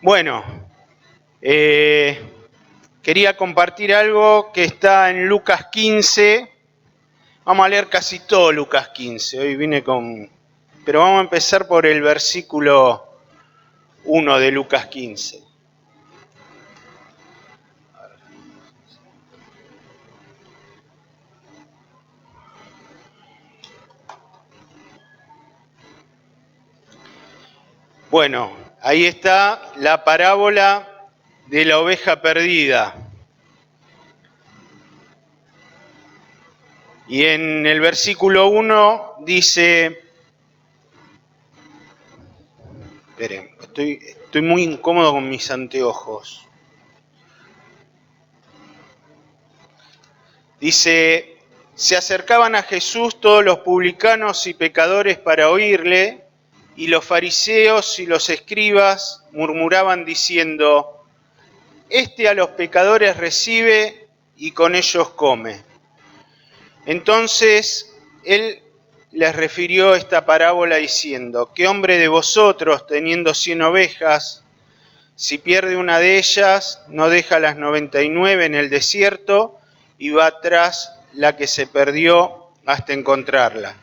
Bueno, quería compartir algo que está en Lucas 15. Vamos a leer casi todo Lucas 15. Hoy vine con... Pero vamos a empezar por el versículo 1 de Lucas 15. Bueno, ahí está la parábola de la oveja perdida. Y en el versículo 1 dice... Esperen, estoy muy incómodo con mis anteojos. Dice, se acercaban a Jesús todos los publicanos y pecadores para oírle, y los fariseos y los escribas murmuraban diciendo, este a los pecadores recibe y con ellos come. Entonces él les refirió esta parábola diciendo, ¿qué hombre de vosotros, teniendo 100 ovejas, si pierde una de ellas, no deja las 99 en el desierto y va tras la que se perdió hasta encontrarla?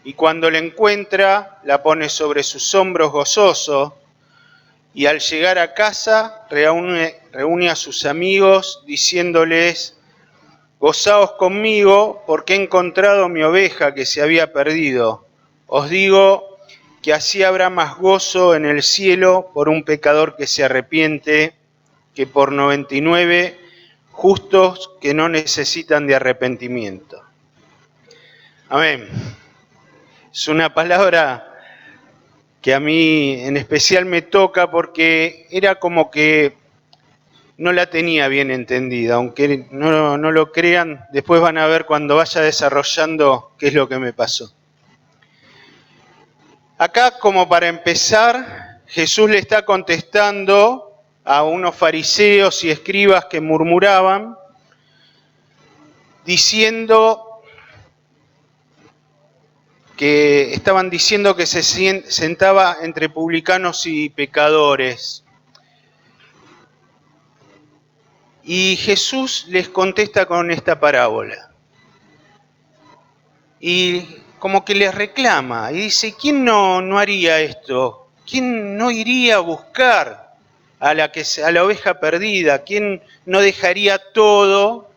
Y cuando la encuentra, la pone sobre sus hombros gozoso, y al llegar a casa reúne a sus amigos diciéndoles, gozaos conmigo porque he encontrado mi oveja que se había perdido. Os digo que así habrá más gozo en el cielo por un pecador que se arrepiente que por 99 justos que no necesitan de arrepentimiento. Amén. Es una palabra que a mí en especial me toca porque era como que no la tenía bien entendida, aunque no lo crean, después van a ver cuando vaya desarrollando qué es lo que me pasó. Acá, como para empezar, Jesús le está contestando a unos fariseos y escribas que murmuraban, estaban diciendo que se sentaba entre publicanos y pecadores. Y Jesús les contesta con esta parábola. Y como que les reclama y dice, ¿quién no haría esto? ¿Quién no iría a buscar a la oveja perdida? ¿Quién no dejaría todo?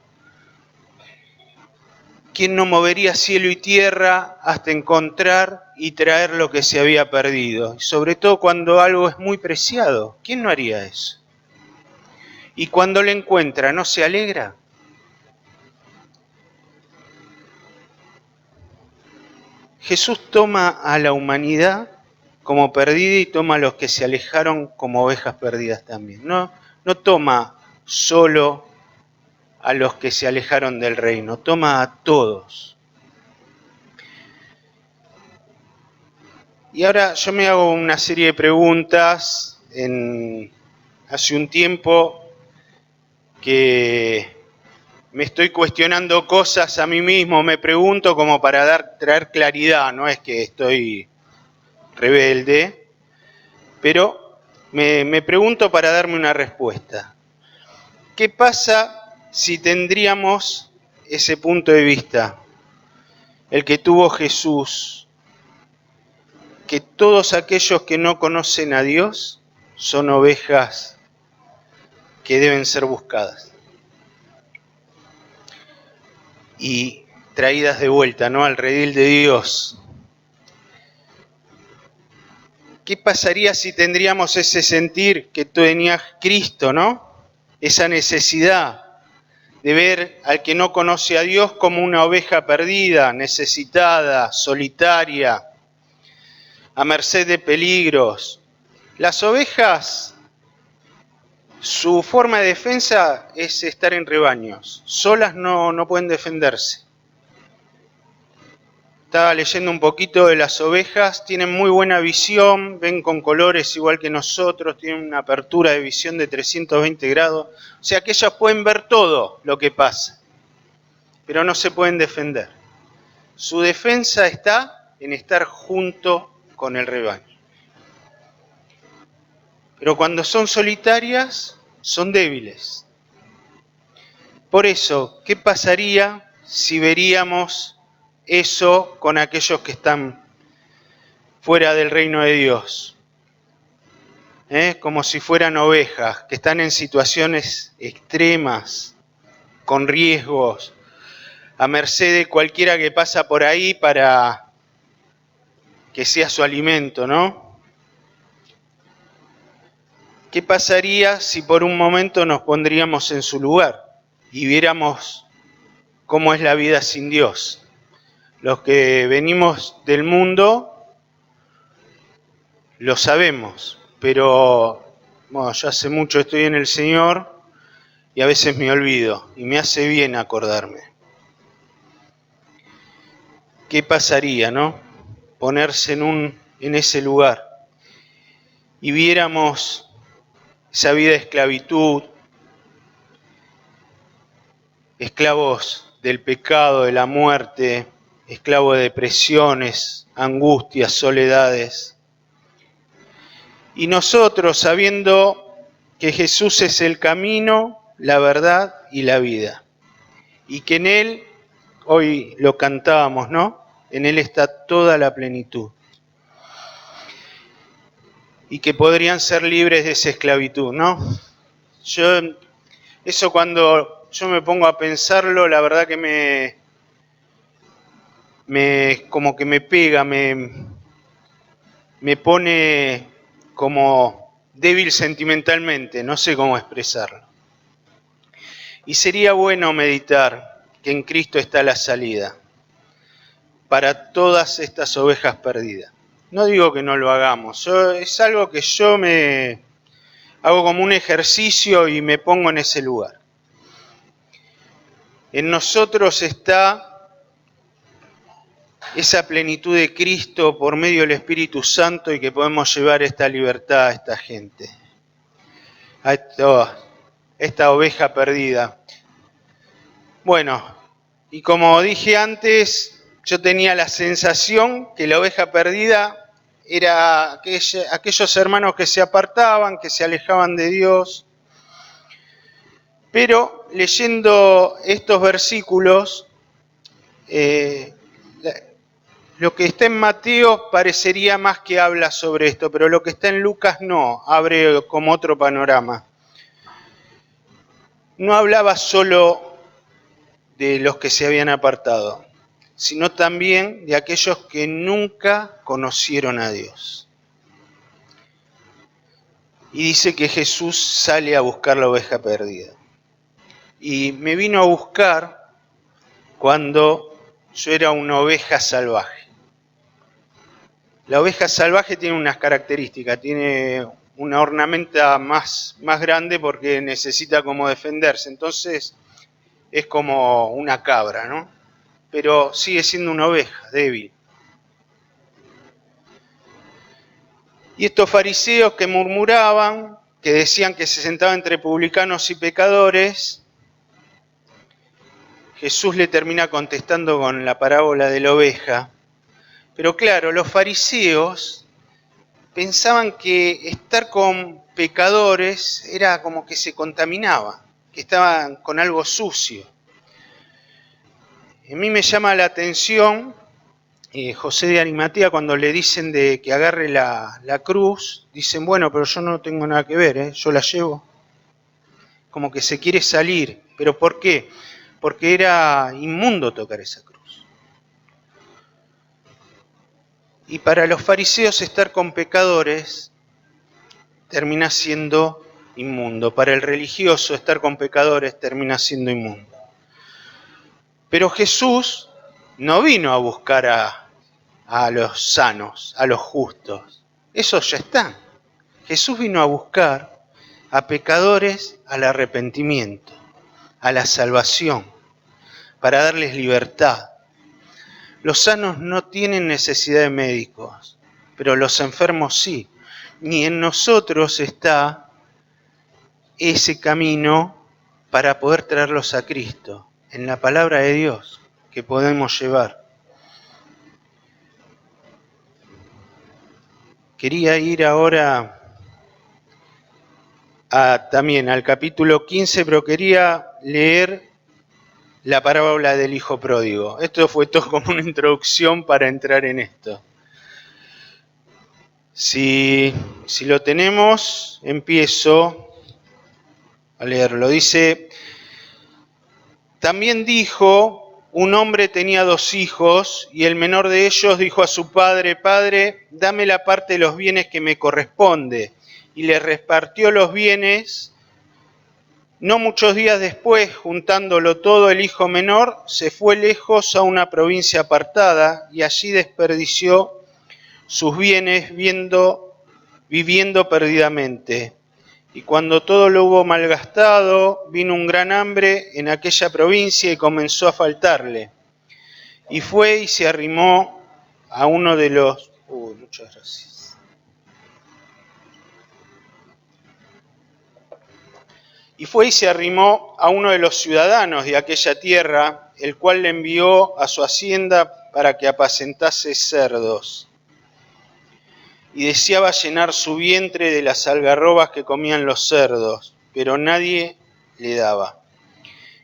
¿Quién no movería cielo y tierra hasta encontrar y traer lo que se había perdido? Y sobre todo cuando algo es muy preciado. ¿Quién no haría eso? Y cuando lo encuentra, ¿no se alegra? Jesús toma a la humanidad como perdida y toma a los que se alejaron como ovejas perdidas también. No toma solo a los que se alejaron del reino, toma a todos. Y ahora yo me hago una serie de preguntas. Hace un tiempo que me estoy cuestionando cosas a mí mismo, me pregunto como para traer claridad, no es que estoy rebelde, pero me pregunto para darme una respuesta. ¿Qué pasa si tendríamos ese punto de vista, el que tuvo Jesús, que todos aquellos que no conocen a Dios son ovejas que deben ser buscadas y traídas de vuelta, ¿no?, al redil de Dios? ¿Qué pasaría si tendríamos ese sentir que tenía Cristo, ¿no? Esa necesidad de ver al que no conoce a Dios como una oveja perdida, necesitada, solitaria, a merced de peligros. Las ovejas, su forma de defensa es estar en rebaños. Solas no pueden defenderse. Estaba leyendo un poquito de las ovejas, tienen muy buena visión, ven con colores igual que nosotros, tienen una apertura de visión de 320 grados. O sea que ellas pueden ver todo lo que pasa, pero no se pueden defender. Su defensa está en estar junto con el rebaño. Pero cuando son solitarias, son débiles. Por eso, ¿qué pasaría si veríamos eso con aquellos que están fuera del reino de Dios? Como si fueran ovejas, que están en situaciones extremas, con riesgos, a merced de cualquiera que pasa por ahí para que sea su alimento, ¿no? ¿Qué pasaría si por un momento nos pondríamos en su lugar y viéramos cómo es la vida sin Dios? Los que venimos del mundo lo sabemos, pero bueno, yo hace mucho estoy en el Señor y a veces me olvido y me hace bien acordarme. ¿Qué pasaría, no? Ponerse en ese lugar y viéramos esa vida de esclavitud, esclavos del pecado, de la muerte, esclavos de depresiones, angustias, soledades. Y nosotros, sabiendo que Jesús es el camino, la verdad y la vida, y que en Él, hoy lo cantábamos, ¿no? En Él está toda la plenitud. Y que podrían ser libres de esa esclavitud, ¿no? Eso cuando yo me pongo a pensarlo, la verdad que como que me pega, me pone como débil sentimentalmente, no sé cómo expresarlo. Y sería bueno meditar que en Cristo está la salida para todas estas ovejas perdidas. No digo que no lo hagamos, es algo que yo me hago como un ejercicio y me pongo en ese lugar. En nosotros está esa plenitud de Cristo por medio del Espíritu Santo y que podemos llevar esta libertad a esta gente, a esta oveja perdida. Bueno, y como dije antes, yo tenía la sensación que la oveja perdida era aquellos hermanos que se apartaban, que se alejaban de Dios. Pero leyendo estos versículos, lo que está en Mateo parecería más que habla sobre esto, pero lo que está en Lucas no, abre como otro panorama. No hablaba solo de los que se habían apartado, sino también de aquellos que nunca conocieron a Dios. Y dice que Jesús sale a buscar la oveja perdida. Y me vino a buscar cuando yo era una oveja salvaje. La oveja salvaje tiene unas características, tiene una ornamenta más grande porque necesita como defenderse, entonces es como una cabra, ¿no? Pero sigue siendo una oveja débil. Y estos fariseos que murmuraban, que decían que se sentaba entre publicanos y pecadores, Jesús le termina contestando con la parábola de la oveja. Pero claro, los fariseos pensaban que estar con pecadores era como que se contaminaba, que estaban con algo sucio. A mí me llama la atención José de Arimatea cuando le dicen de que agarre la cruz, dicen, bueno, pero yo no tengo nada que ver, yo la llevo. Como que se quiere salir. ¿Pero por qué? Porque era inmundo tocar esa cruz. Y para los fariseos estar con pecadores termina siendo inmundo. Para el religioso estar con pecadores termina siendo inmundo. Pero Jesús no vino a buscar a los sanos, a los justos. Esos ya están. Jesús vino a buscar a pecadores al arrepentimiento, a la salvación, para darles libertad. Los sanos no tienen necesidad de médicos, pero los enfermos sí. Y en nosotros está ese camino para poder traerlos a Cristo, en la palabra de Dios que podemos llevar. Quería ir ahora también al capítulo 15, pero quería leer la parábola del hijo pródigo. Esto fue todo como una introducción para entrar en esto. Si lo tenemos, empiezo a leerlo. Dice: también dijo, un hombre tenía 2 hijos, y el menor de ellos dijo a su padre: Padre, dame la parte de los bienes que me corresponde. Y le repartió los bienes. No muchos días después, juntándolo todo, el hijo menor se fue lejos a una provincia apartada, y allí desperdició sus bienes viviendo perdidamente. Y cuando todo lo hubo malgastado, vino un gran hambre en aquella provincia y comenzó a faltarle. Y fue y se arrimó a uno de los... muchas gracias. Y fue y se arrimó a uno de los ciudadanos de aquella tierra, el cual le envió a su hacienda para que apacentase cerdos. Y deseaba llenar su vientre de las algarrobas que comían los cerdos, pero nadie le daba.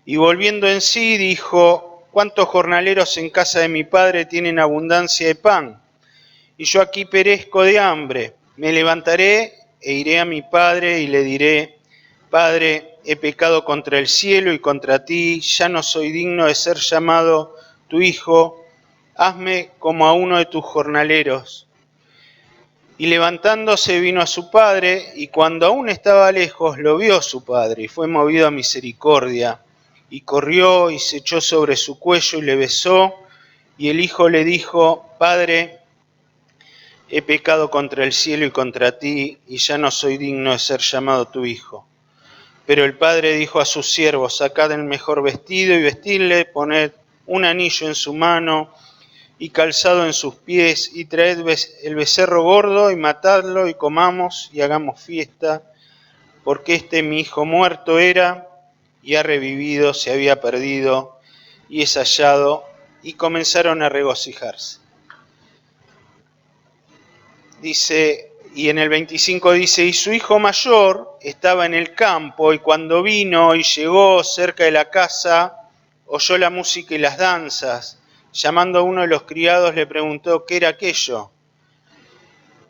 Y volviendo en sí, dijo: ¿cuántos jornaleros en casa de mi padre tienen abundancia de pan? Y yo aquí perezco de hambre. Me levantaré e iré a mi padre y le diré: Padre, he pecado contra el cielo y contra ti, ya no soy digno de ser llamado tu hijo, hazme como a uno de tus jornaleros. Y levantándose vino a su padre, y cuando aún estaba lejos lo vio su padre, y fue movido a misericordia, y corrió y se echó sobre su cuello y le besó, y el hijo le dijo: Padre, he pecado contra el cielo y contra ti, y ya no soy digno de ser llamado tu hijo. Pero el padre dijo a sus siervos: sacad el mejor vestido y vestidle, poned un anillo en su mano y calzado en sus pies, y traed el becerro gordo y matadlo, y comamos y hagamos fiesta, porque este mi hijo muerto era y ha revivido, se había perdido y es hallado. Y comenzaron a regocijarse. Dice, y en el 25 dice: y su hijo mayor estaba en el campo, y cuando vino y llegó cerca de la casa, oyó la música y las danzas. Llamando a uno de los criados, le preguntó qué era aquello.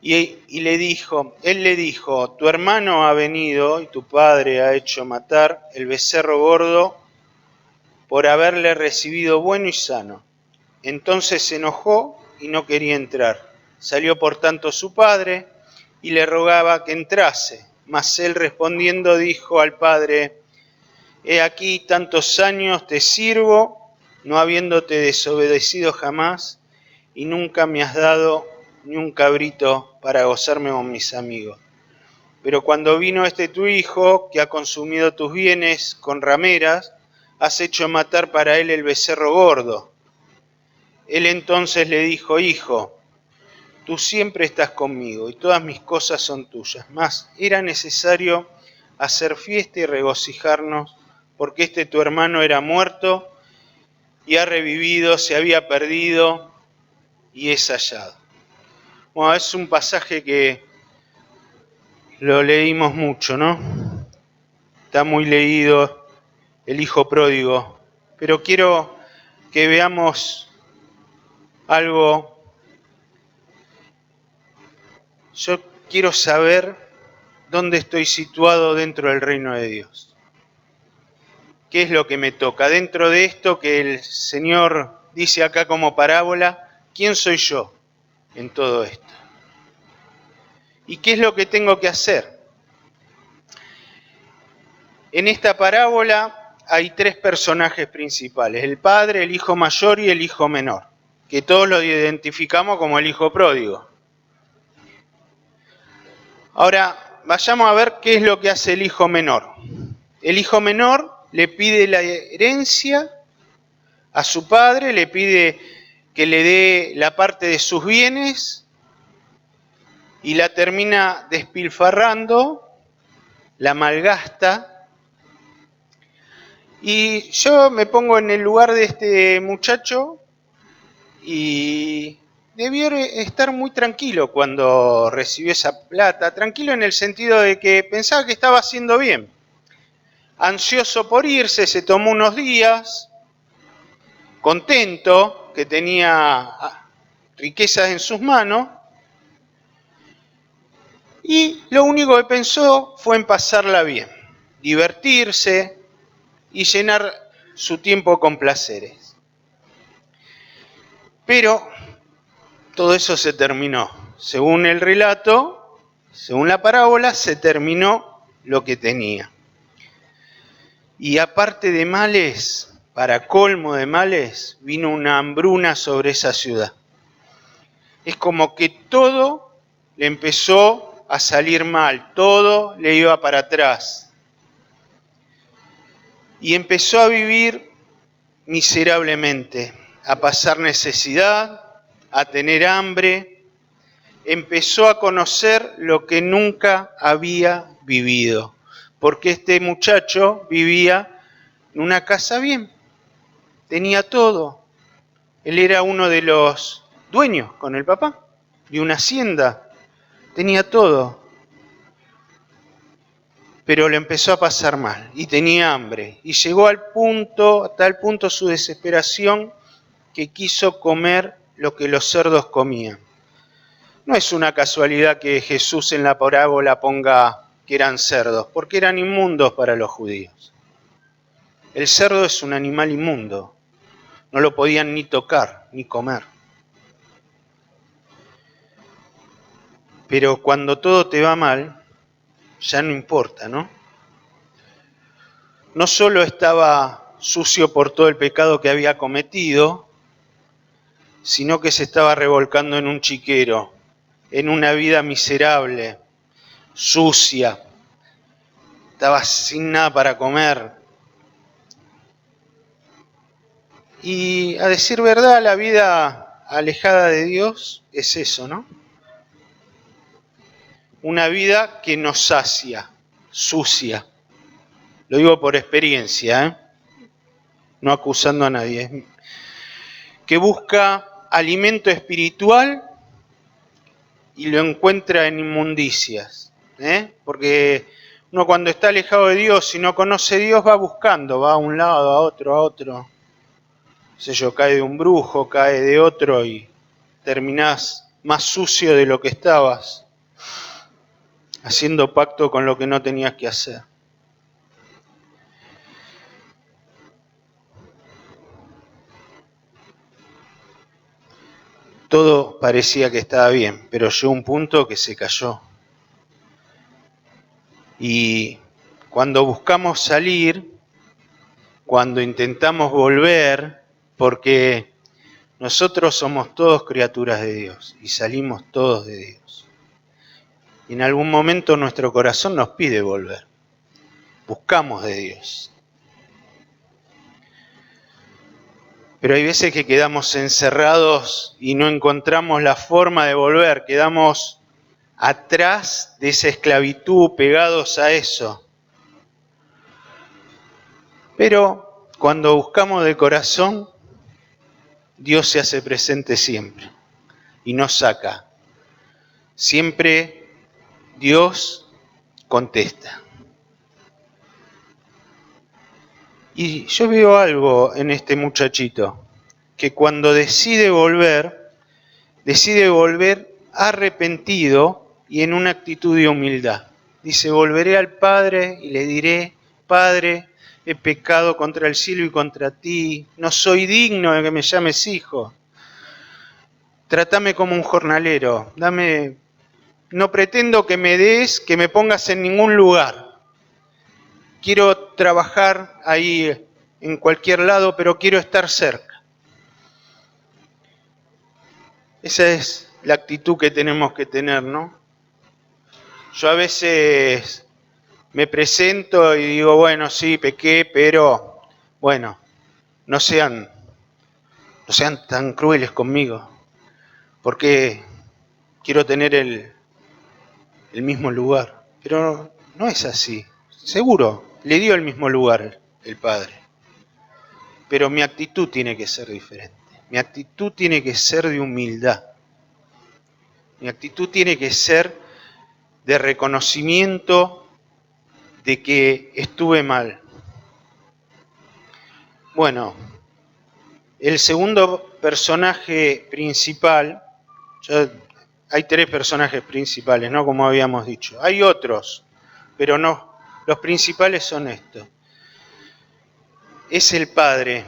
Y él le dijo: tu hermano ha venido y tu padre ha hecho matar el becerro gordo por haberle recibido bueno y sano. Entonces se enojó y no quería entrar. Salió por tanto su padre y le rogaba que entrase. Mas él respondiendo dijo al padre: he aquí tantos años te sirvo, no habiéndote desobedecido jamás, y nunca me has dado ni un cabrito para gozarme con mis amigos. Pero cuando vino este tu hijo, que ha consumido tus bienes con rameras, has hecho matar para él el becerro gordo. Él entonces le dijo: hijo, tú siempre estás conmigo y todas mis cosas son tuyas. Mas era necesario hacer fiesta y regocijarnos, porque este tu hermano era muerto y ha revivido, se había perdido y es hallado. Bueno, es un pasaje que lo leímos mucho, ¿no? Está muy leído, el hijo pródigo. Pero quiero que veamos algo. Yo quiero saber dónde estoy situado dentro del reino de Dios. ¿Qué es lo que me toca? Dentro de esto que el Señor dice acá como parábola, ¿quién soy yo en todo esto? ¿Y qué es lo que tengo que hacer? En esta parábola hay 3 personajes principales: el padre, el hijo mayor y el hijo menor, que todos lo identificamos como el hijo pródigo. Ahora, vayamos a ver qué es lo que hace el hijo menor. El hijo menor le pide la herencia a su padre, le pide que le dé la parte de sus bienes y la termina despilfarrando, la malgasta. Y yo me pongo en el lugar de este muchacho y debió estar muy tranquilo cuando recibió esa plata, tranquilo en el sentido de que pensaba que estaba haciendo bien. Ansioso por irse, se tomó unos días, contento, que tenía riquezas en sus manos, y lo único que pensó fue en pasarla bien, divertirse y llenar su tiempo con placeres. Pero todo eso se terminó. Según el relato, según la parábola, se terminó lo que tenía. Y aparte de males, para colmo de males, vino una hambruna sobre esa ciudad. Es como que todo le empezó a salir mal, todo le iba para atrás. Y empezó a vivir miserablemente, a pasar necesidad, a tener hambre. Empezó a conocer lo que nunca había vivido, porque este muchacho vivía en una casa bien, tenía todo. Él era uno de los dueños con el papá de una hacienda, tenía todo. Pero le empezó a pasar mal y tenía hambre. Y llegó a tal punto su desesperación que quiso comer lo que los cerdos comían. No es una casualidad que Jesús en la parábola ponga que eran cerdos, porque eran inmundos para los judíos. El cerdo es un animal inmundo, no lo podían ni tocar ni comer. Pero cuando todo te va mal, ya no importa, ¿no? No solo estaba sucio por todo el pecado que había cometido, sino que se estaba revolcando en un chiquero, en una vida miserable, sucia, estaba sin nada para comer. Y a decir verdad, la vida alejada de Dios es eso, ¿no? Una vida que nos sacia, sucia. Lo digo por experiencia, no acusando a nadie. Que busca alimento espiritual y lo encuentra en inmundicias. Porque uno cuando está alejado de Dios y no conoce a Dios va buscando, va a un lado, a otro. Cae de un brujo, cae de otro y terminás más sucio de lo que estabas, haciendo pacto con lo que no tenías que hacer. Todo parecía que estaba bien, pero llegó un punto que se cayó. Y cuando buscamos salir, cuando intentamos volver, porque nosotros somos todos criaturas de Dios y salimos todos de Dios. Y en algún momento nuestro corazón nos pide volver. Buscamos de Dios. Pero hay veces que quedamos encerrados y no encontramos la forma de volver. Quedamos atrás de esa esclavitud, pegados a eso. Pero cuando buscamos de corazón, Dios se hace presente siempre y nos saca. Siempre Dios contesta. Y yo veo algo en este muchachito, que cuando decide volver arrepentido y en una actitud de humildad. Dice, volveré al Padre y le diré, Padre, he pecado contra el cielo y contra ti, no soy digno de que me llames hijo. Trátame como un jornalero, no pretendo que me des, que me pongas en ningún lugar. Quiero trabajar ahí en cualquier lado, pero quiero estar cerca. Esa es la actitud que tenemos que tener, ¿no? Yo a veces me presento y digo, bueno, sí, pequé, pero bueno, no sean tan crueles conmigo, porque quiero tener el mismo lugar. Pero no es así. Seguro, le dio el mismo lugar el Padre. Pero mi actitud tiene que ser diferente. Mi actitud tiene que ser de humildad. Mi actitud tiene que ser de reconocimiento de que estuve mal. Bueno, el segundo personaje principal, hay 3 personajes principales, ¿no? Como habíamos dicho. Hay otros, pero no, los principales son estos. Es el Padre.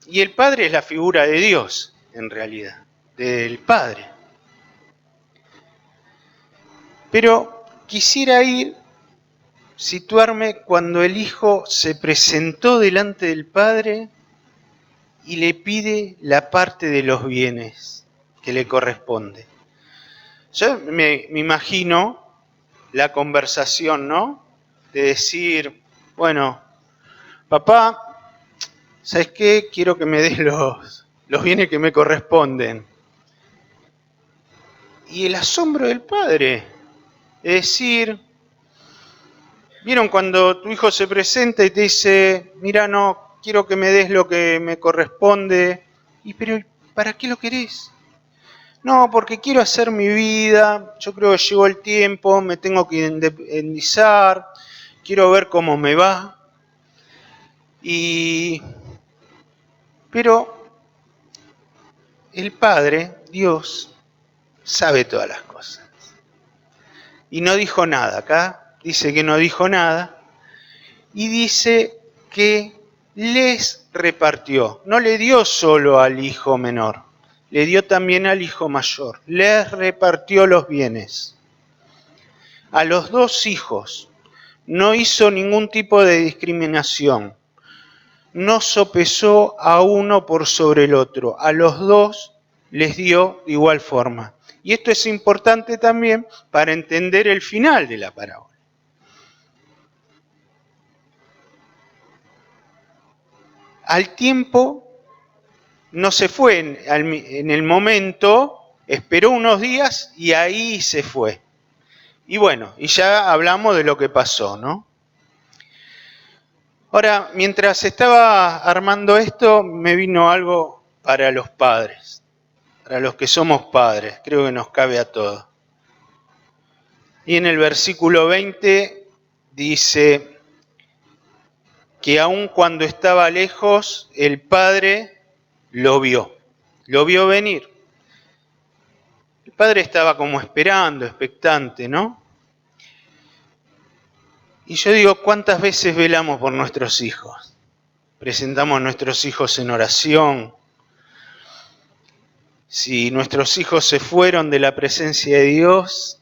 Y el Padre es la figura de Dios, en realidad, del Padre. Pero quisiera situarme cuando el Hijo se presentó delante del Padre y le pide la parte de los bienes que le corresponde. Yo me imagino la conversación, ¿no? De decir, bueno, papá, ¿sabes qué? Quiero que me des los bienes que me corresponden. Y el asombro del padre, es decir, ¿vieron cuando tu hijo se presenta y te dice, mira, no, quiero que me des lo que me corresponde? Pero ¿para qué lo querés? No, porque quiero hacer mi vida, yo creo que llegó el tiempo, me tengo que independizar, quiero ver cómo me va. Pero el Padre, Dios, sabe todas las cosas. Y no dijo nada, acá dice que no dijo nada, y dice que les repartió, no le dio solo al hijo menor, le dio también al hijo mayor, les repartió los bienes. A los 2 hijos no hizo ningún tipo de discriminación, no sopesó a uno por sobre el otro, a los 2 les dio de igual forma. Y esto es importante también para entender el final de la parábola. Al tiempo no se fue en el momento, esperó unos días y ahí se fue. Y bueno, y ya hablamos de lo que pasó, ¿no? Ahora, mientras estaba armando esto, me vino algo para los padres, para los que somos padres, creo que nos cabe a todos. Y en el versículo 20 dice que aun cuando estaba lejos, el Padre lo vio venir. El Padre estaba como esperando, expectante, ¿no? Y yo digo, ¿cuántas veces velamos por nuestros hijos? Presentamos a nuestros hijos en oración. Si nuestros hijos se fueron de la presencia de Dios,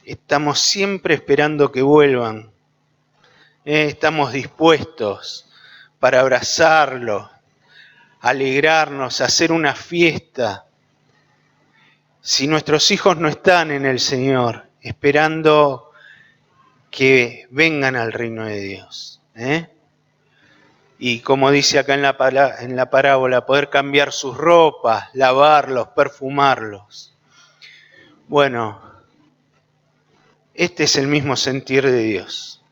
estamos siempre esperando que vuelvan. Estamos dispuestos para abrazarlos, alegrarnos, hacer una fiesta. Si nuestros hijos no están en el Señor, esperando que vengan al reino de Dios, y como dice acá en la parábola, poder cambiar sus ropas, lavarlos, perfumarlos. Bueno, este es el mismo sentir de Dios.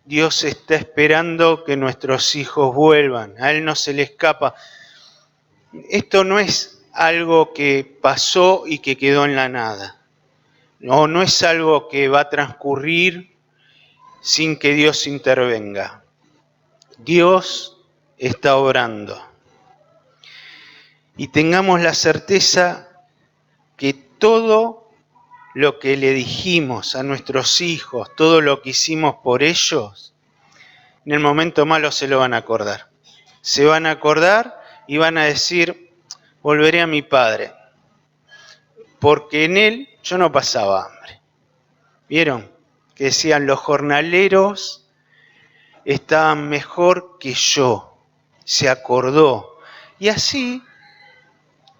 Dios está esperando que nuestros hijos vuelvan, a Él no se le escapa. Esto no es algo que pasó y que quedó en la nada. No es algo que va a transcurrir sin que Dios intervenga. Dios está obrando. Y tengamos la certeza que todo lo que le dijimos a nuestros hijos, todo lo que hicimos por ellos, en el momento malo se lo van a acordar. Se van a acordar y van a decir, volveré a mi padre, porque en él yo no pasaba hambre. ¿Vieron? Que decían, los jornaleros estaban mejor que yo. Se acordó. Y así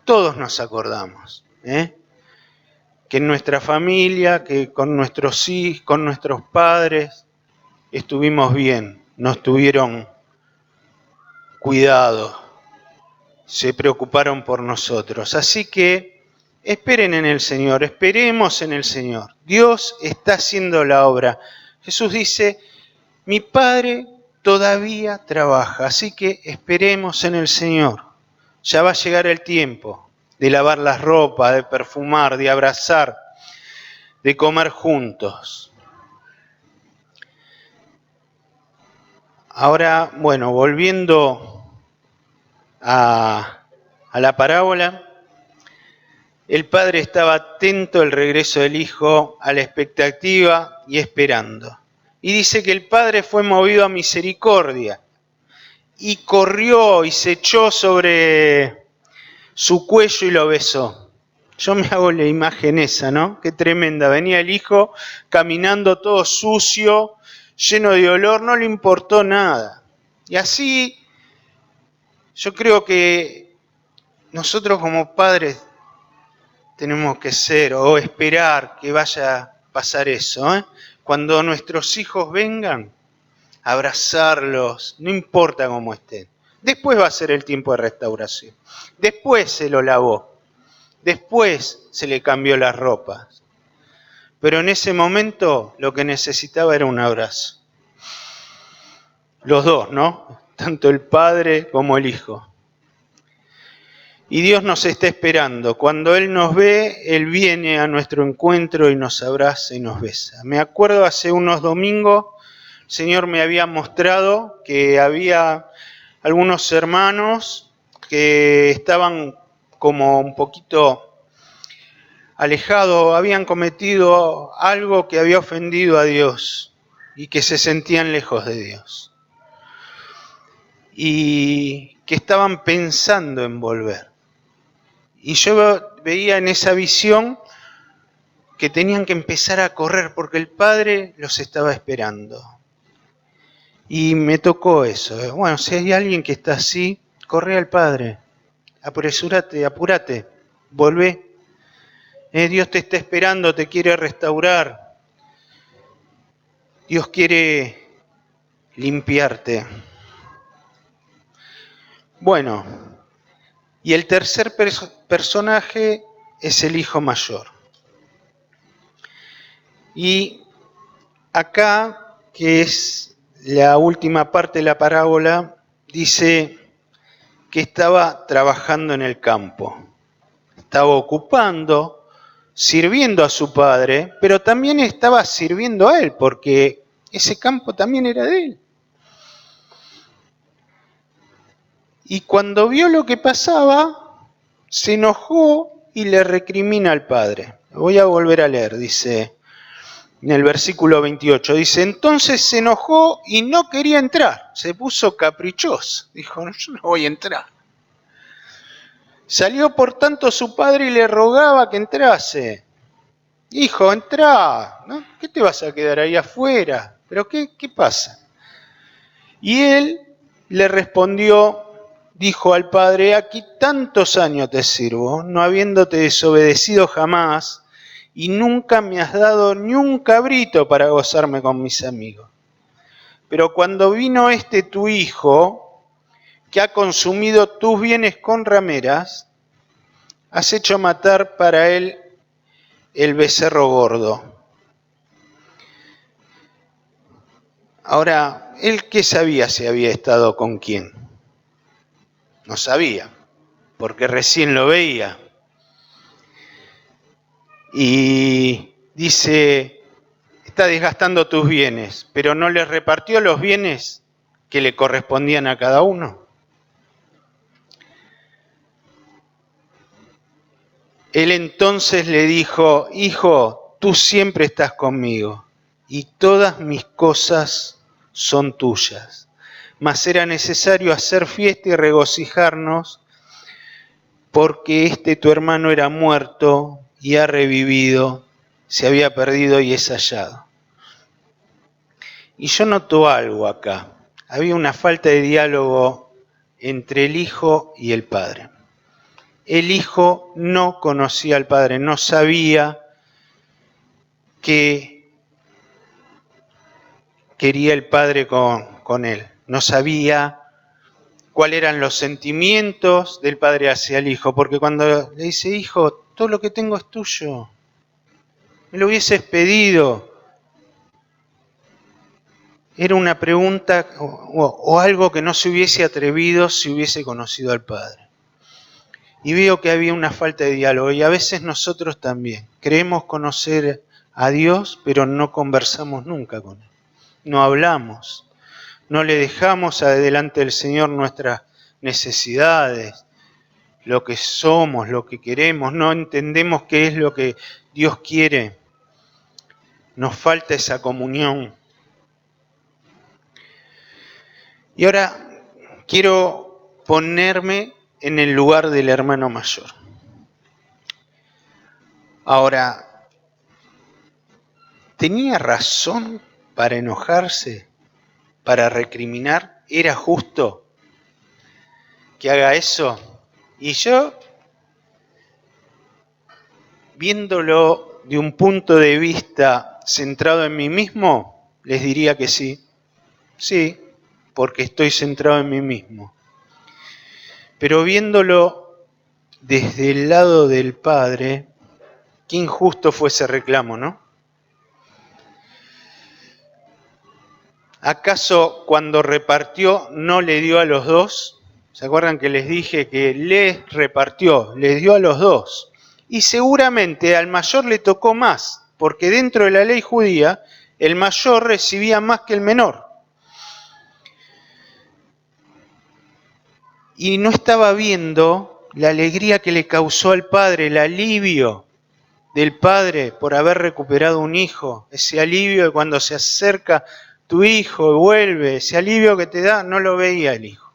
todos nos acordamos, que en nuestra familia, que con nuestros hijos, con nuestros padres, estuvimos bien, nos tuvieron cuidado, se preocuparon por nosotros. Así que esperen en el Señor, esperemos en el Señor. Dios está haciendo la obra. Jesús dice, mi Padre todavía trabaja, así que esperemos en el Señor. Ya va a llegar el tiempo, de lavar las ropas, de perfumar, de abrazar, de comer juntos. Ahora, bueno, volviendo a la parábola, el padre estaba atento al regreso del hijo, a la expectativa y esperando. Y dice que el padre fue movido a misericordia y corrió y se echó sobre su cuello y lo besó. Yo me hago la imagen esa, ¿no? Qué tremenda. Venía el hijo caminando todo sucio, lleno de olor, no le importó nada. Y así yo creo que nosotros como padres tenemos que ser o esperar que vaya a pasar eso, ¿eh? Cuando nuestros hijos vengan, abrazarlos, no importa cómo estén. Después va a ser el tiempo de restauración. Después se lo lavó. Después se le cambió las ropas. Pero en ese momento lo que necesitaba era un abrazo. Los dos, ¿no? Tanto el padre como el hijo. Y Dios nos está esperando. Cuando Él nos ve, Él viene a nuestro encuentro y nos abraza y nos besa. Me acuerdo hace unos domingos, el Señor me había mostrado que había algunos hermanos que estaban como un poquito alejados, habían cometido algo que había ofendido a Dios y que se sentían lejos de Dios. Y que estaban pensando en volver. Y yo veía en esa visión que tenían que empezar a correr porque el Padre los estaba esperando. Y me tocó eso. Bueno, si hay alguien que está así, corre al Padre. Apresúrate, apúrate, volvé. Dios te está esperando, te quiere restaurar. Dios quiere limpiarte. Bueno, y el tercer personaje es el hijo mayor. Y acá, que es la última parte de la parábola, dice que estaba trabajando en el campo. Estaba ocupando, sirviendo a su padre, pero también estaba sirviendo a él, porque ese campo también era de él. Y cuando vio lo que pasaba, se enojó y le recrimina al padre. Voy a volver a leer, dice en el versículo 28, dice, entonces se enojó y no quería entrar, se puso caprichoso, dijo, no, yo no voy a entrar. Salió por tanto su padre y le rogaba que entrase. Hijo, entrá, ¿no? ¿Qué te vas a quedar ahí afuera? ¿Pero qué pasa? Y él le respondió, dijo al padre, aquí tantos años te sirvo, no habiéndote desobedecido jamás, y nunca me has dado ni un cabrito para gozarme con mis amigos. Pero cuando vino este tu hijo, que ha consumido tus bienes con rameras, has hecho matar para él el becerro gordo. Ahora, ¿él qué sabía si había estado con quién? No sabía, porque recién lo veía. Y dice, está desgastando tus bienes, pero no le repartió los bienes que le correspondían a cada uno. Él entonces le dijo, hijo, tú siempre estás conmigo y todas mis cosas son tuyas. Mas era necesario hacer fiesta y regocijarnos porque tu hermano era muerto y ha revivido, se había perdido y es hallado. Y yo noto algo acá. Había una falta de diálogo entre el hijo y el padre. El hijo no conocía al padre, no sabía qué quería el padre con él. No sabía cuáles eran los sentimientos del padre hacia el hijo, porque cuando le dice, hijo, todo lo que tengo es tuyo, me lo hubieses pedido. Era una pregunta o algo que no se hubiese atrevido si hubiese conocido al padre. y veo que había una falta de diálogo. Y a veces nosotros también creemos conocer a Dios, pero no conversamos nunca con Él. No hablamos, no le dejamos adelante del Señor nuestras necesidades, lo que somos, lo que queremos, no entendemos qué es lo que Dios quiere. Nos falta esa comunión. Y ahora quiero ponerme en el lugar del hermano mayor. Ahora, ¿tenía razón para enojarse, para recriminar? ¿Era justo que haga eso? Y yo, viéndolo de un punto de vista centrado en mí mismo, les diría que sí. Sí, porque estoy centrado en mí mismo. Pero viéndolo desde el lado del Padre, qué injusto fue ese reclamo, ¿no? ¿Acaso cuando repartió no le dio a los dos? ¿Se acuerdan que les dije que les repartió, les dio a los dos? Y seguramente al mayor le tocó más, porque dentro de la ley judía el mayor recibía más que el menor. Y no estaba viendo la alegría que le causó al padre, el alivio del padre por haber recuperado un hijo, ese alivio de cuando se acerca tu hijo y vuelve, ese alivio que te da, no lo veía el hijo.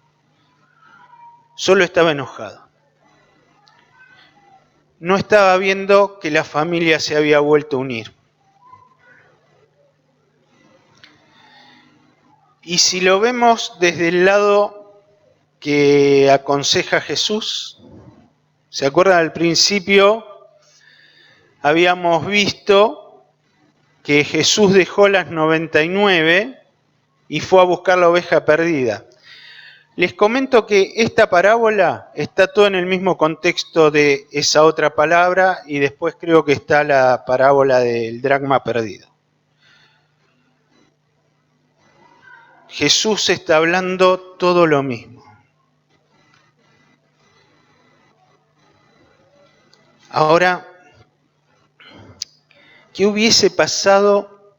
Solo estaba enojado. No estaba viendo que la familia se había vuelto a unir. Y si lo vemos desde el lado que aconseja Jesús, ¿se acuerdan al principio? Habíamos visto que Jesús dejó las 99 y fue a buscar la oveja perdida. Les comento que esta parábola está todo en el mismo contexto de esa otra palabra y después creo que está la parábola del dracma perdido. Jesús está hablando todo lo mismo. Ahora, ¿qué hubiese pasado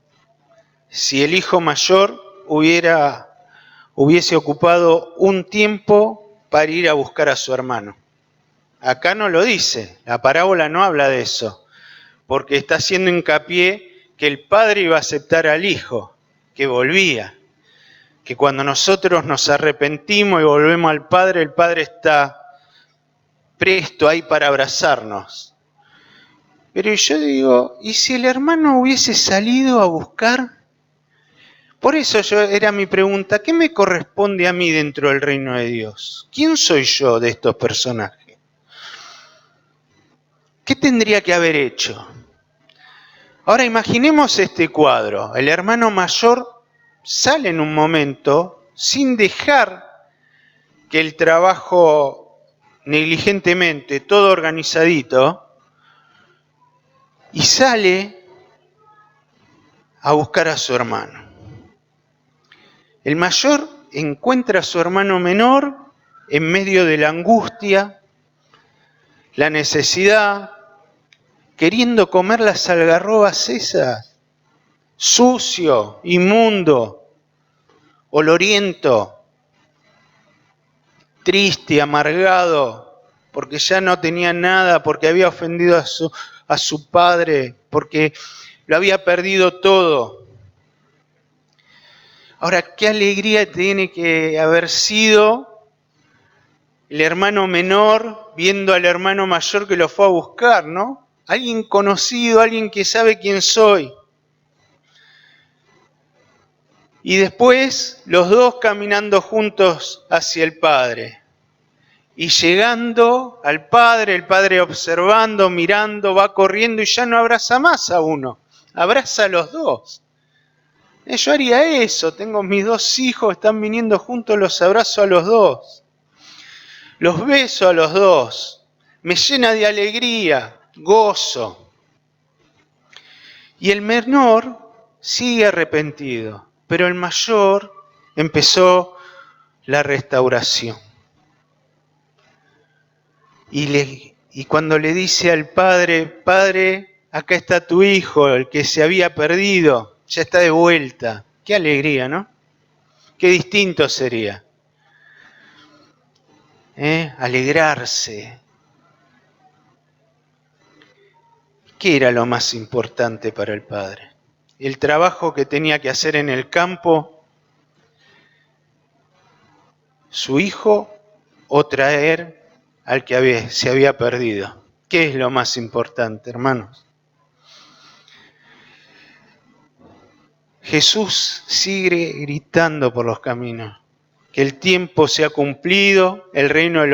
si el hijo mayor hubiese ocupado un tiempo para ir a buscar a su hermano? Acá no lo dice, la parábola no habla de eso, porque está haciendo hincapié que el padre iba a aceptar al hijo, que volvía, que cuando nosotros nos arrepentimos y volvemos al padre, el padre está presto ahí para abrazarnos. Pero yo digo, ¿y si el hermano hubiese salido a buscar? Por eso era mi pregunta, ¿qué me corresponde a mí dentro del reino de Dios? ¿Quién soy yo de estos personajes? ¿Qué tendría que haber hecho? Ahora imaginemos este cuadro. El hermano mayor sale en un momento sin dejar que el trabajo negligentemente, todo organizadito, y sale a buscar a su hermano. El mayor encuentra a su hermano menor en medio de la angustia, la necesidad, queriendo comer las algarrobas esas, sucio, inmundo, oloriento, triste, amargado, porque ya no tenía nada, porque había ofendido a su padre, porque lo había perdido todo. Ahora, qué alegría tiene que haber sido el hermano menor viendo al hermano mayor que lo fue a buscar, ¿no? Alguien conocido, alguien que sabe quién soy. Y después los dos caminando juntos hacia el Padre. Y llegando al Padre, el Padre observando, mirando, va corriendo y ya no abraza más a uno, abraza a los dos. Yo haría eso, tengo mis dos hijos, están viniendo juntos, los abrazo a los dos. Los beso a los dos, me llena de alegría, gozo. Y el menor sigue arrepentido, pero el mayor empezó la restauración. Y cuando le dice al padre, Padre, acá está tu hijo, el que se había perdido, ya está de vuelta. Qué alegría, ¿no? Qué distinto sería. Alegrarse. ¿Qué era lo más importante para el padre? El trabajo que tenía que hacer en el campo, su hijo, o traer al que se había perdido. ¿Qué es lo más importante, hermanos? Jesús sigue gritando por los caminos, que el tiempo se ha cumplido, el reino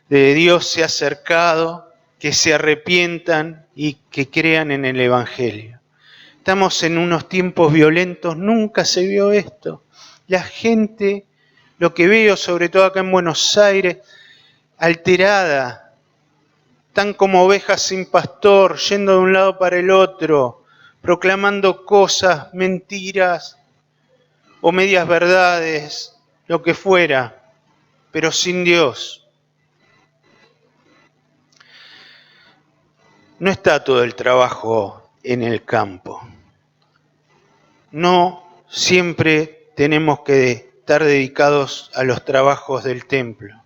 de Dios se ha acercado, que se arrepientan y que crean en el Evangelio. Estamos en unos tiempos violentos, nunca se vio esto. La gente, lo que veo sobre todo acá en Buenos Aires, alterada, están como ovejas sin pastor, yendo de un lado para el otro, proclamando cosas, mentiras o medias verdades, lo que fuera, pero sin Dios. No está todo el trabajo en el campo. No siempre tenemos que estar dedicados a los trabajos del templo.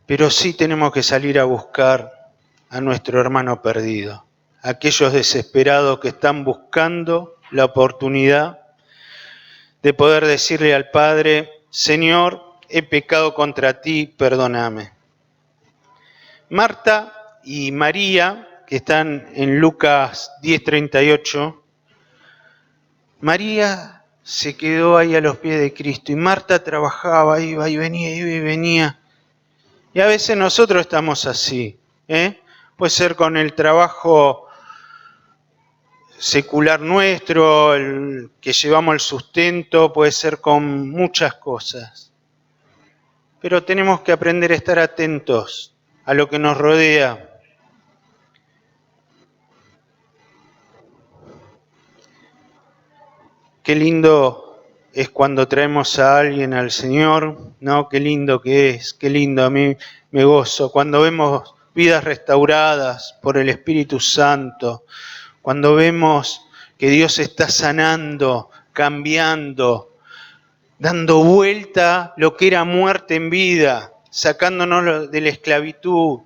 Pero sí tenemos que salir a buscar a nuestro hermano perdido, aquellos desesperados que están buscando la oportunidad de poder decirle al Padre, Señor, he pecado contra ti, perdóname. Marta y María, que están en Lucas 10:38, María se quedó ahí a los pies de Cristo y Marta trabajaba, iba y venía. Y a veces nosotros estamos así, Puede ser con el trabajo secular nuestro, el que llevamos el sustento, puede ser con muchas cosas. Pero tenemos que aprender a estar atentos a lo que nos rodea. Qué lindo es cuando traemos a alguien al Señor, ¿no? Qué lindo que es, qué lindo, a mí me gozo. Cuando vemos vidas restauradas por el Espíritu Santo, cuando vemos que Dios está sanando, cambiando, dando vuelta lo que era muerte en vida, sacándonos de la esclavitud,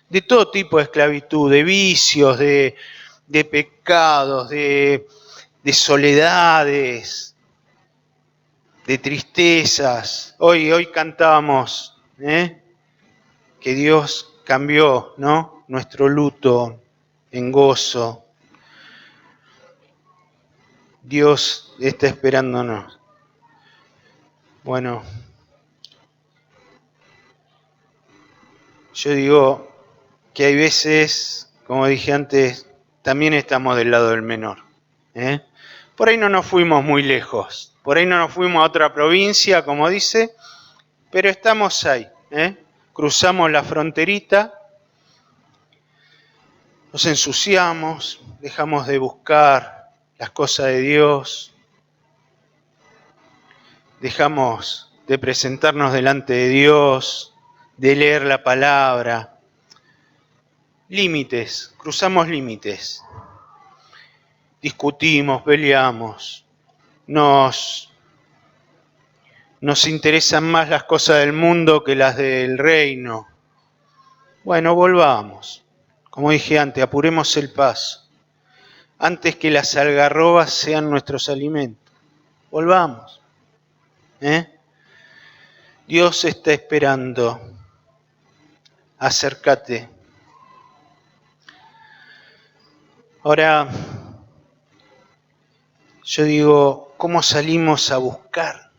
de todo tipo de esclavitud, de vicios, de pecados, de soledades, de tristezas. Hoy cantábamos, que Dios cambió, ¿no? Nuestro luto en gozo. Dios está esperándonos. Bueno, yo digo que hay veces, como dije antes, también estamos del lado del menor. Por ahí no nos fuimos muy lejos, por ahí no nos fuimos a otra provincia, como dice, pero estamos ahí. Cruzamos la fronterita, nos ensuciamos, dejamos de buscar las cosas de Dios, dejamos de presentarnos delante de Dios, de leer la palabra. Límites, cruzamos límites. Discutimos, peleamos. Nos interesan más las cosas del mundo que las del reino. Bueno, volvamos. Como dije antes, apuremos el paso. Antes que las algarrobas sean nuestros alimentos. Volvamos. Dios está esperando. Acércate. Ahora, yo digo, ¿cómo salimos a buscar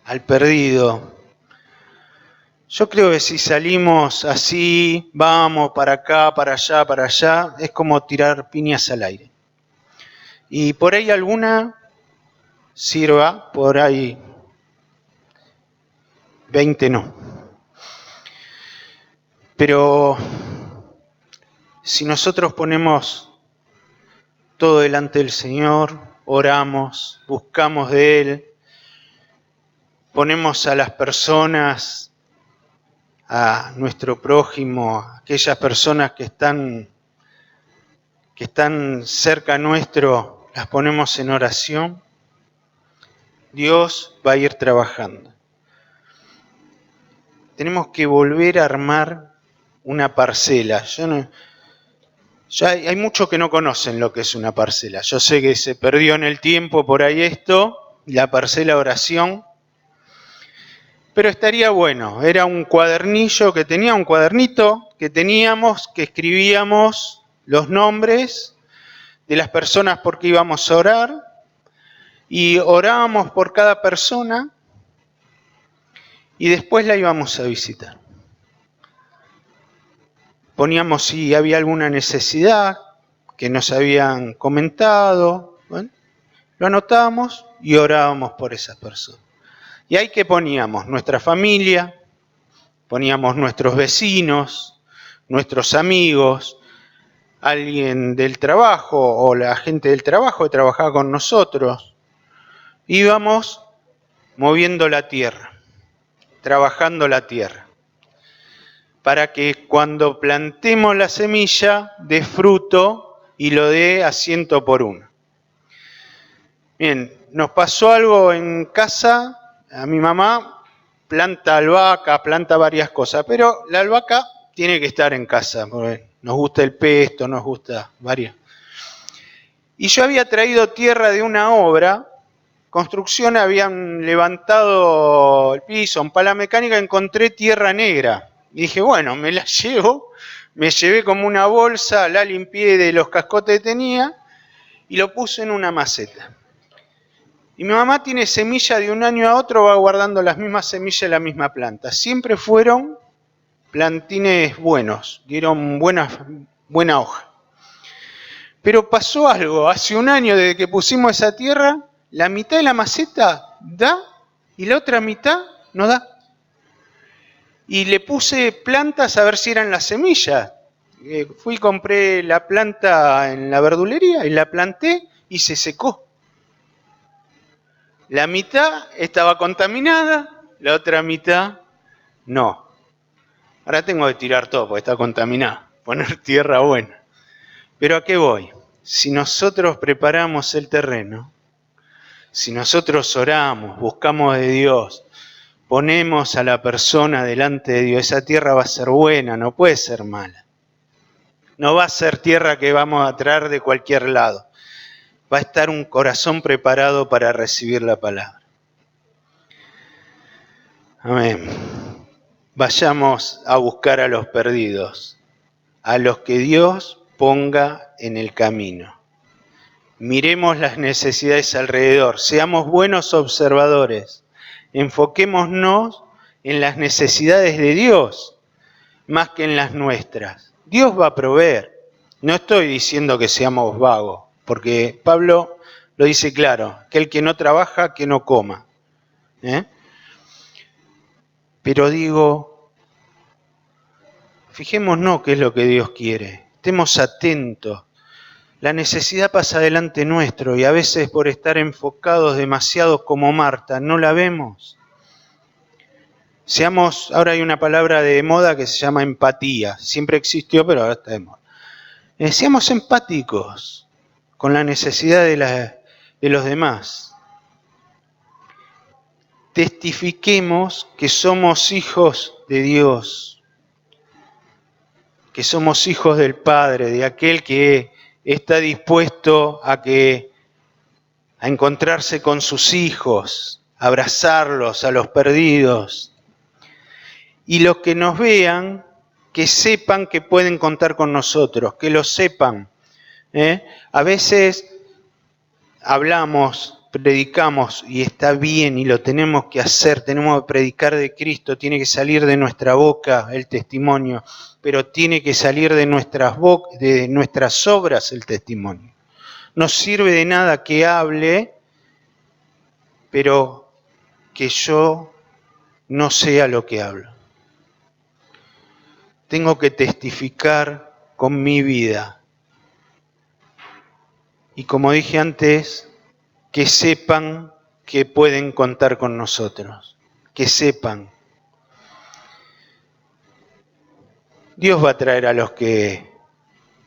al perdido? Yo creo que si salimos así, vamos para acá, para allá, es como tirar piñas al aire. Y por ahí alguna sirva, por ahí 20 no. Pero si nosotros ponemos todo delante del Señor, oramos, buscamos de Él, ponemos a las personas a nuestro prójimo, a aquellas personas que están cerca nuestro, las ponemos en oración, Dios va a ir trabajando. Tenemos que volver a armar una parcela. Ya hay muchos que no conocen lo que es una parcela. Yo sé que se perdió en el tiempo por ahí esto, la parcela oración, pero estaría bueno. Era un cuadernillo que tenía, un cuadernito que teníamos, que escribíamos los nombres de las personas por que íbamos a orar y orábamos por cada persona y después la íbamos a visitar. Poníamos si había alguna necesidad que nos habían comentado, bueno, lo anotábamos y orábamos por esas personas. Y ahí que poníamos nuestra familia, poníamos nuestros vecinos, nuestros amigos, alguien del trabajo o la gente del trabajo que trabajaba con nosotros. Íbamos moviendo la tierra, trabajando la tierra, para que cuando plantemos la semilla dé fruto y lo dé a 100 por 1. Bien, nos pasó algo en casa, a mi mamá planta albahaca, planta varias cosas, pero la albahaca tiene que estar en casa, porque nos gusta el pesto, nos gusta varias. Y yo había traído tierra de una obra, construcción, habían levantado el piso, en pala mecánica, encontré tierra negra. Y dije, bueno, me la llevo, me llevé como una bolsa, la limpié de los cascotes que tenía y lo puse en una maceta. Y mi mamá tiene semilla de un año a otro, va guardando las mismas semillas de la misma planta. Siempre fueron plantines buenos, dieron buena hoja. Pero pasó algo, hace un año desde que pusimos esa tierra, la mitad de la maceta da y la otra mitad no da. Y le puse plantas a ver si eran las semillas. Fui y compré la planta en la verdulería y la planté y se secó. La mitad estaba contaminada, la otra mitad no. Ahora tengo que tirar todo porque está contaminada, poner tierra buena. Pero ¿a qué voy? Si nosotros preparamos el terreno, si nosotros oramos, buscamos de Dios, ponemos a la persona delante de Dios, esa tierra va a ser buena, no puede ser mala. No va a ser tierra que vamos a traer de cualquier lado. Va a estar un corazón preparado para recibir la palabra. Amén. Vayamos a buscar a los perdidos, a los que Dios ponga en el camino. Miremos las necesidades alrededor, seamos buenos observadores, enfoquémonos en las necesidades de Dios más que en las nuestras. Dios va a proveer. No estoy diciendo que seamos vagos, porque Pablo lo dice claro, que el que no trabaja, que no coma. Pero digo, fijémonos qué es lo que Dios quiere, estemos atentos. La necesidad pasa delante nuestro y a veces por estar enfocados demasiado como Marta, no la vemos. Ahora hay una palabra de moda que se llama empatía, siempre existió pero ahora está de moda. Seamos empáticos con la necesidad de los demás. Testifiquemos que somos hijos de Dios, que somos hijos del Padre, de aquel que está dispuesto a encontrarse con sus hijos, a abrazarlos, a los perdidos. Y los que nos vean, que sepan que pueden contar con nosotros, que lo sepan. A veces hablamos, predicamos y está bien y lo tenemos que hacer, tenemos que predicar de Cristo, tiene que salir de nuestra boca el testimonio, pero tiene que salir de nuestras obras el testimonio. No sirve de nada que hable, pero que yo no sea lo que hablo. Tengo que testificar con mi vida. Y como dije antes, que sepan que pueden contar con nosotros. Que sepan. Dios va a traer a los que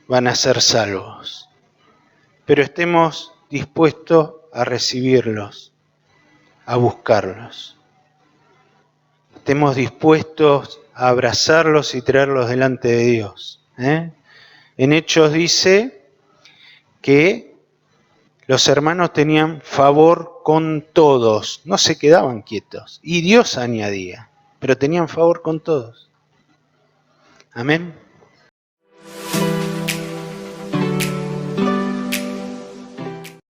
van a ser salvos, pero estemos dispuestos a recibirlos, a buscarlos. Estemos dispuestos a abrazarlos y traerlos delante de Dios. En Hechos dice que los hermanos tenían favor con todos, no se quedaban quietos. Y Dios añadía, pero tenían favor con todos. Amén.